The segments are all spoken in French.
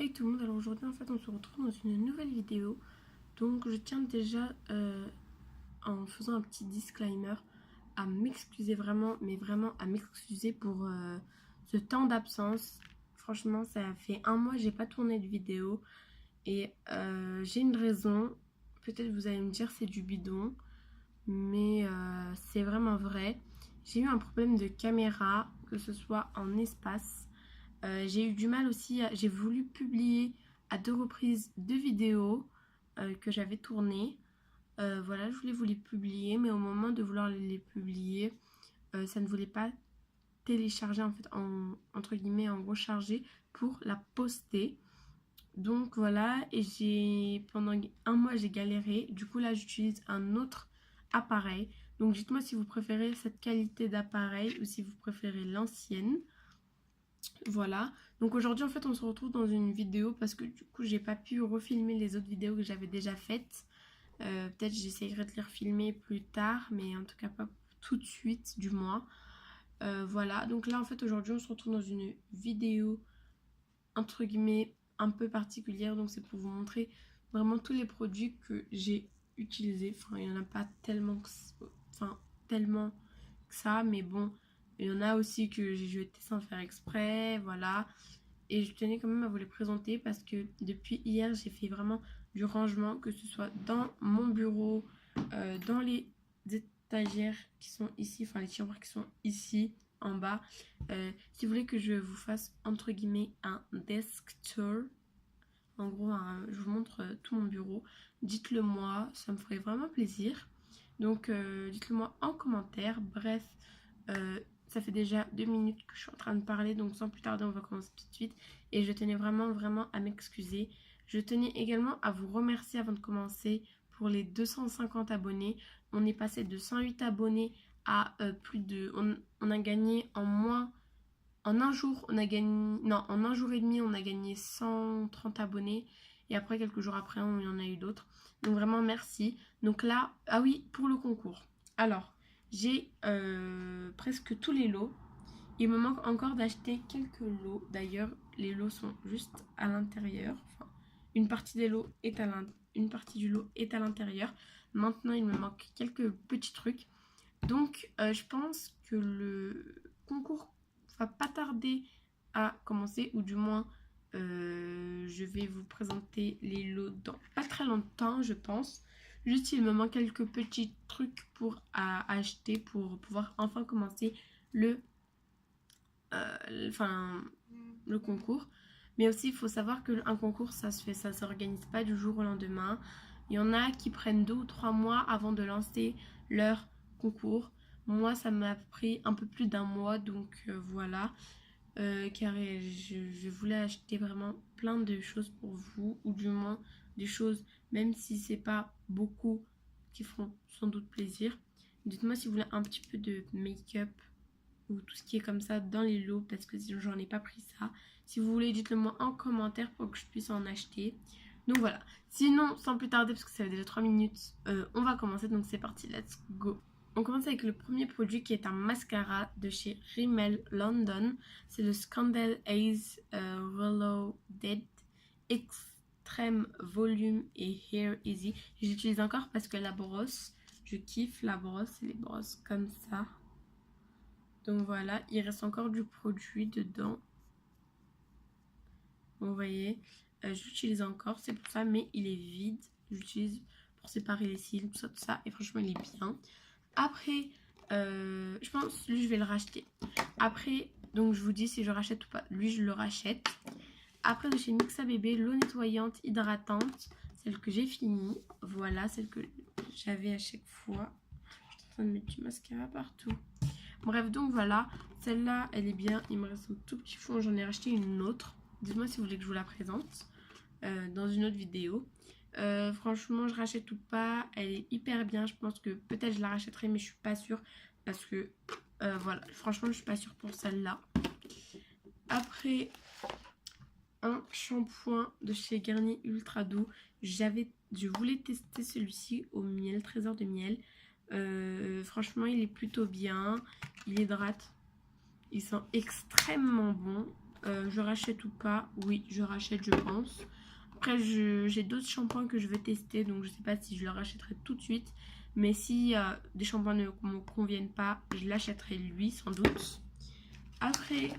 Hey tout le monde, alors aujourd'hui en fait on se retrouve dans une nouvelle vidéo. Donc je tiens déjà en faisant un petit disclaimer à m'excuser vraiment, mais vraiment à m'excuser pour ce temps d'absence. Franchement ça fait un mois que j'ai pas tourné de vidéo et j'ai une raison. Peut-être vous allez me dire c'est du bidon, mais c'est vraiment vrai. J'ai eu un problème de caméra, que ce soit en espace. J'ai eu du mal aussi, j'ai voulu publier à 2 reprises 2 vidéos que j'avais tournées. Voilà, je voulais vous les publier, mais au moment de vouloir les publier, ça ne voulait pas télécharger en fait, entre guillemets, en recharger pour la poster. Donc voilà, et pendant un mois j'ai galéré. Du coup là j'utilise un autre appareil. Donc dites-moi si vous préférez cette qualité d'appareil ou si vous préférez l'ancienne. Voilà, donc aujourd'hui en fait on se retrouve dans une vidéo parce que du coup j'ai pas pu refilmer les autres vidéos que j'avais déjà faites. Peut-être j'essayerai de les refilmer plus tard, mais en tout cas pas tout de suite du moins. Voilà, donc là en fait aujourd'hui on se retrouve dans une vidéo entre guillemets un peu particulière. Donc c'est pour vous montrer vraiment tous les produits que j'ai utilisés. Enfin il n'y en a pas tellement tellement que ça, mais bon, il y en a aussi que j'ai jeté sans faire exprès, voilà. Et je tenais quand même à vous les présenter parce que depuis hier, j'ai fait vraiment du rangement, que ce soit dans mon bureau, dans les étagères qui sont ici, enfin les tiroirs qui sont ici en bas. Si vous voulez que je vous fasse entre guillemets un desk tour, en gros, je vous montre tout mon bureau, dites-le moi, ça me ferait vraiment plaisir. Donc dites-le moi en commentaire. Bref, ça fait déjà 2 minutes que je suis en train de parler, donc sans plus tarder on va commencer tout de suite. Et je tenais vraiment à m'excuser. Je tenais également à vous remercier avant de commencer pour les 250 abonnés. On est passé de 108 abonnés à plus de... On a gagné en moins... En un jour, on a gagné... Non, en un jour et demi, on a gagné 130 abonnés. Et après, quelques jours après, il y en a eu d'autres. Donc vraiment, merci. Donc là, ah oui, pour le concours. Alors, j'ai presque tous les lots. Il me manque encore d'acheter quelques lots. D'ailleurs, les lots sont juste à l'intérieur. Enfin, une partie des lots est à une partie du lot est à l'intérieur. Maintenant, il me manque quelques petits trucs. Donc, je pense que le concours va pas tarder à commencer, ou du moins, je vais vous présenter les lots dans pas très longtemps, je pense. Juste, il me manque quelques petits trucs pour acheter pour pouvoir enfin commencer le, le concours. Mais aussi, il faut savoir qu'un concours, ça s'organise pas du jour au lendemain. Il y en a qui prennent 2 ou 3 mois avant de lancer leur concours. Moi, ça m'a pris un peu plus d'un mois, donc voilà. Car je voulais acheter vraiment plein de choses pour vous, ou du moins des choses, même si c'est pas beaucoup, qui feront sans doute plaisir. Dites-moi si vous voulez un petit peu de make-up ou tout ce qui est comme ça dans les lots, parce que j'en ai pas pris ça. Si vous voulez, dites-le moi en commentaire pour que je puisse en acheter. Donc voilà. Sinon, sans plus tarder, parce que ça fait déjà 3 minutes, on va commencer. Donc c'est parti, let's go. On commence avec le premier produit qui est un mascara de chez Rimmel London. C'est le Scandal Eyes Rollo Dead Extreme Volume et Hair Easy. J'utilise encore parce que la brosse, je kiffe la brosse et les brosses comme ça. Donc voilà, il reste encore du produit dedans. Vous voyez, j'utilise encore, c'est pour ça, mais il est vide. J'utilise pour séparer les cils, tout ça, et franchement il est bien. Après, je pense, lui je vais le racheter. Après, donc je vous dis si je rachète ou pas. Lui je le rachète. Après de chez Mixa Bébé, l'eau nettoyante hydratante, celle que j'ai finie. Voilà, celle que j'avais à chaque fois. Je suis en train de mettre du mascara partout. Bref, donc voilà, celle-là, elle est bien. Il me reste un tout petit fond, j'en ai racheté une autre. Dites-moi si vous voulez que je vous la présente dans une autre vidéo. Franchement, je rachète ou pas, elle est hyper bien. Je pense que peut-être je la rachèterai, mais je suis pas sûre. Parce que, voilà, franchement, je suis pas sûre pour celle-là. Après, un shampoing de chez Garnier Ultra Doux. Je voulais tester celui-ci au miel, trésor de miel. Franchement, il est plutôt bien. Il hydrate. Ils sont extrêmement bons. je rachète ou pas? Oui, je rachète, je pense. Après, j'ai d'autres shampoings que je veux tester, donc je sais pas si je le rachèterai tout de suite. Mais si des shampoings ne me conviennent pas, je l'achèterai lui, sans doute. Après,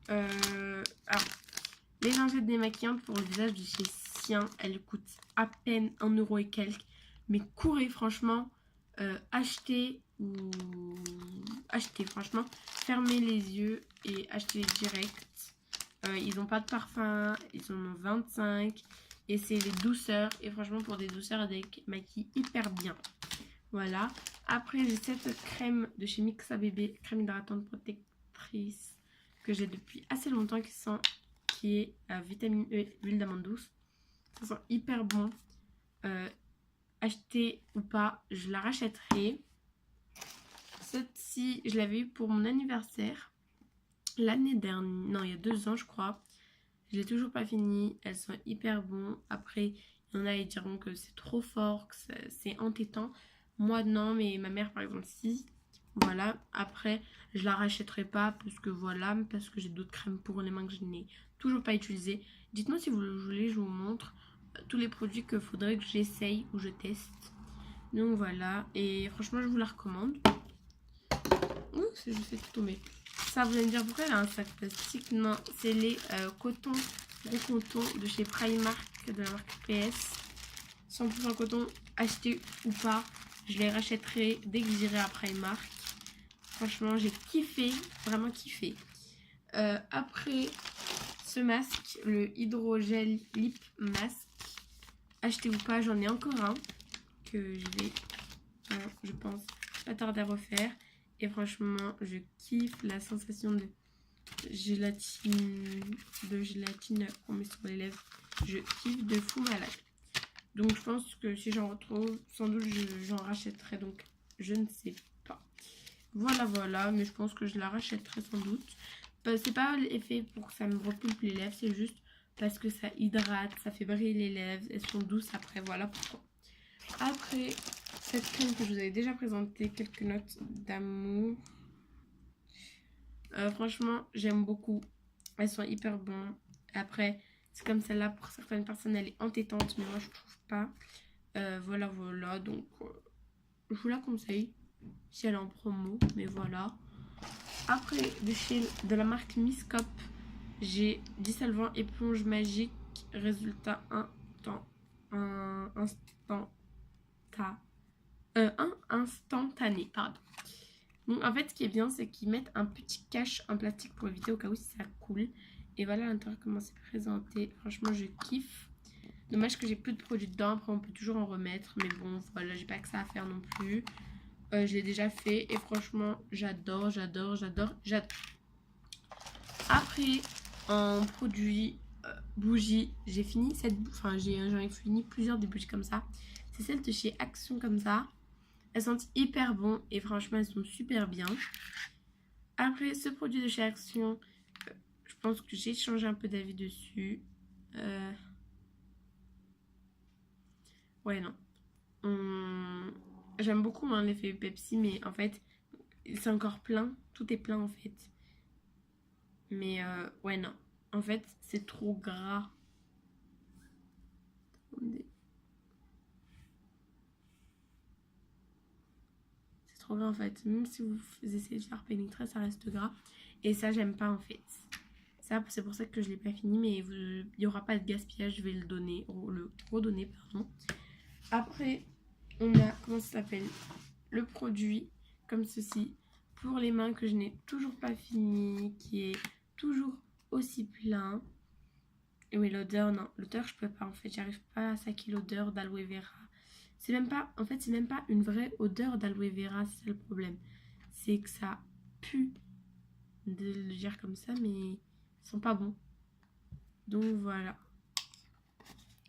alors, les lingettes démaquillantes pour le visage de chez Sien, elles coûtent à peine 1 € et quelques. Mais courez, franchement, achetez ou achetez, franchement. Fermez les yeux et achetez direct. Ils n'ont pas de parfum, ils en ont 25. Et c'est les douceurs. Et franchement, pour des douceurs, elles démaquillent hyper bien. Voilà. Après, j'ai cette crème de chez Mixa Bébé, crème hydratante protectrice, que j'ai depuis assez longtemps, qui est vitamine E, huile d'amande douce. Ça sent hyper bon. Acheter ou pas, je la rachèterai. Cette-ci, je l'avais eu pour mon anniversaire l'année dernière. Non, il y a 2 ans, je crois. Je l'ai toujours pas fini. Elles sont hyper bon. Après, il y en a qui diront que c'est trop fort, que c'est entêtant. Moi, non, mais ma mère, par exemple, si. Voilà. Après, je la rachèterai pas parce que voilà, parce que j'ai d'autres crèmes pour les mains que je n'ai toujours pas utilisées. Dites-moi si vous le voulez, je vous montre tous les produits qu'il faudrait que j'essaye ou je teste. Donc voilà. Et franchement, je vous la recommande. Ouh, je fais tout tomber. Ça, vous allez me dire pourquoi elle a un sac plastique? Non, c'est les cotons, gros coton de chez Primark, de la marque PS. 100% coton, acheté ou pas, je les rachèterai dès que j'irai à Primark. Franchement, j'ai kiffé, vraiment kiffé. Après, ce masque, le hydrogel lip mask, acheté ou pas, j'en ai encore un que je vais, je pense, pas tarder à refaire. Et franchement, je kiffe la sensation de gélatine qu'on met sur les lèvres. Je kiffe de fou malade. Donc je pense que si j'en retrouve, sans doute j'en rachèterai. Donc je ne sais pas. Voilà. Mais je pense que je la rachèterai sans doute. C'est pas l'effet pour que ça me repulpe les lèvres. C'est juste parce que ça hydrate, ça fait briller les lèvres. Elles sont douces après. Voilà pourquoi. Après, cette crème que je vous avais déjà présentée, quelques notes d'amour. Franchement, j'aime beaucoup. Elles sont hyper bonnes. Après, c'est comme celle-là, pour certaines personnes, elle est entêtante, mais moi, je trouve pas. Voilà. Donc, je vous la conseille si elle est en promo, mais voilà. Après, de la marque Miscop, j'ai dissolvant éponge magique. Résultat instantané, pardon. Donc en fait, ce qui est bien, c'est qu'ils mettent un petit cache en plastique pour éviter au cas où si ça coule. Et voilà à l'intérieur comment c'est présenté. Franchement, je kiffe. Dommage que j'ai plus de produits dedans. Après, on peut toujours en remettre. Mais bon, voilà, j'ai pas que ça à faire non plus. Je l'ai déjà fait. Et franchement, j'adore. Après, en produit bougie, j'ai fini j'en ai fini plusieurs des bougies comme ça. C'est celle de chez Action comme ça. Elles sentent hyper bon et franchement elles sont super bien. Après ce produit de chez Action, je pense que j'ai changé un peu d'avis dessus. Ouais non. J'aime beaucoup l'effet Pepsi mais en fait c'est encore plein. Tout est plein en fait. Mais ouais non. En fait c'est trop gras. En fait, même si vous essayez de faire pénétrer, ça reste gras et ça j'aime pas en fait. Ça c'est pour ça que je l'ai pas fini, mais il n'y aura pas de gaspillage, je vais le redonner pardon. Après on a comment ça s'appelle, le produit comme ceci pour les mains que je n'ai toujours pas fini, qui est toujours aussi plein. Et oui, l'odeur, non, l'odeur je peux pas en fait, j'arrive pas à saquer l'odeur d'aloe vera. C'est même pas une vraie odeur d'aloe vera, c'est ça le problème. C'est que ça pue de le dire comme ça, mais ils sont pas bons. Donc voilà.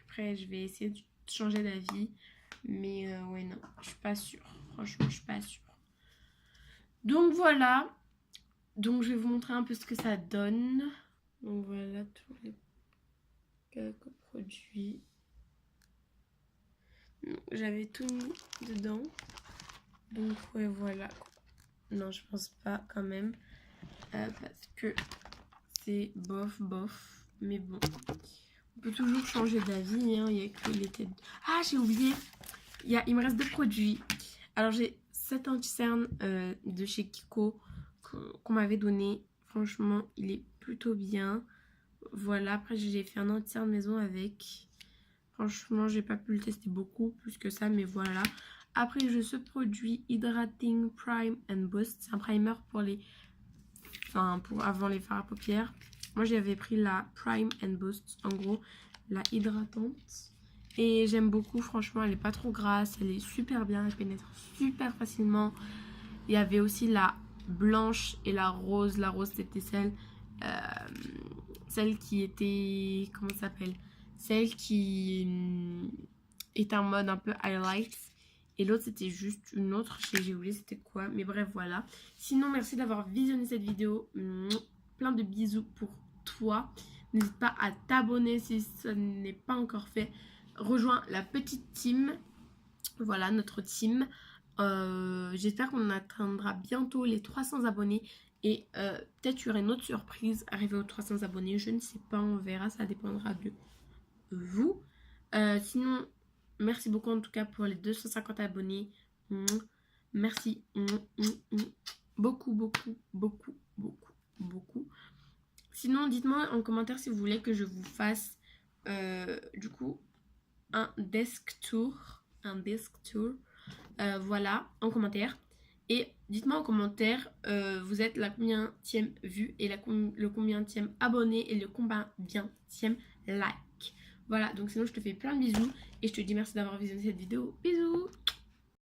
Après, je vais essayer de changer d'avis. Mais ouais, non, je suis pas sûre. Franchement, je suis pas sûre. Donc voilà. Donc je vais vous montrer un peu ce que ça donne. Donc voilà tous les quelques produits. J'avais tout mis dedans. Donc ouais, voilà. Non, je pense pas quand même. Parce que c'est bof, bof. Mais bon, on peut toujours changer d'avis. Hein. Il y a que les têtes. Ah, j'ai oublié. Il me reste 2 produits. Alors, j'ai cet anti-cerne de chez Kiko qu'on m'avait donné. Franchement, il est plutôt bien. Voilà, après j'ai fait un anti-cerne maison avec. Franchement, j'ai pas pu le tester beaucoup plus que ça, mais voilà. Après, j'ai ce produit Hydrating Prime and Boost. C'est un primer pour les... Enfin, pour avant les fards à paupières. Moi, j'avais pris la Prime and Boost, en gros, la hydratante. Et j'aime beaucoup, franchement, elle est pas trop grasse, elle est super bien, elle pénètre super facilement. Il y avait aussi la blanche et la rose. La rose, c'était celle qui était... Comment ça s'appelle? Celle qui est en mode un peu highlight. Et l'autre, c'était juste une autre. J'ai oublié c'était quoi. Mais bref, voilà. Sinon, merci d'avoir visionné cette vidéo. Plein de bisous pour toi. N'hésite pas à t'abonner si ce n'est pas encore fait. Rejoins la petite team. Voilà, notre team. J'espère qu'on atteindra bientôt les 300 abonnés. Et peut-être il y aura une autre surprise arrivée aux 300 abonnés. Je ne sais pas, on verra. Ça dépendra de vous. Sinon, merci beaucoup en tout cas pour les 250 abonnés. Merci. Beaucoup, beaucoup, beaucoup, beaucoup, beaucoup. Sinon, dites-moi en commentaire si vous voulez que je vous fasse du coup un desk tour. Voilà, en commentaire. Et dites-moi en commentaire, vous êtes la combienième vue et le combienième abonné et le combienième like. Voilà, donc sinon je te fais plein de bisous et je te dis merci d'avoir visionné cette vidéo. Bisous!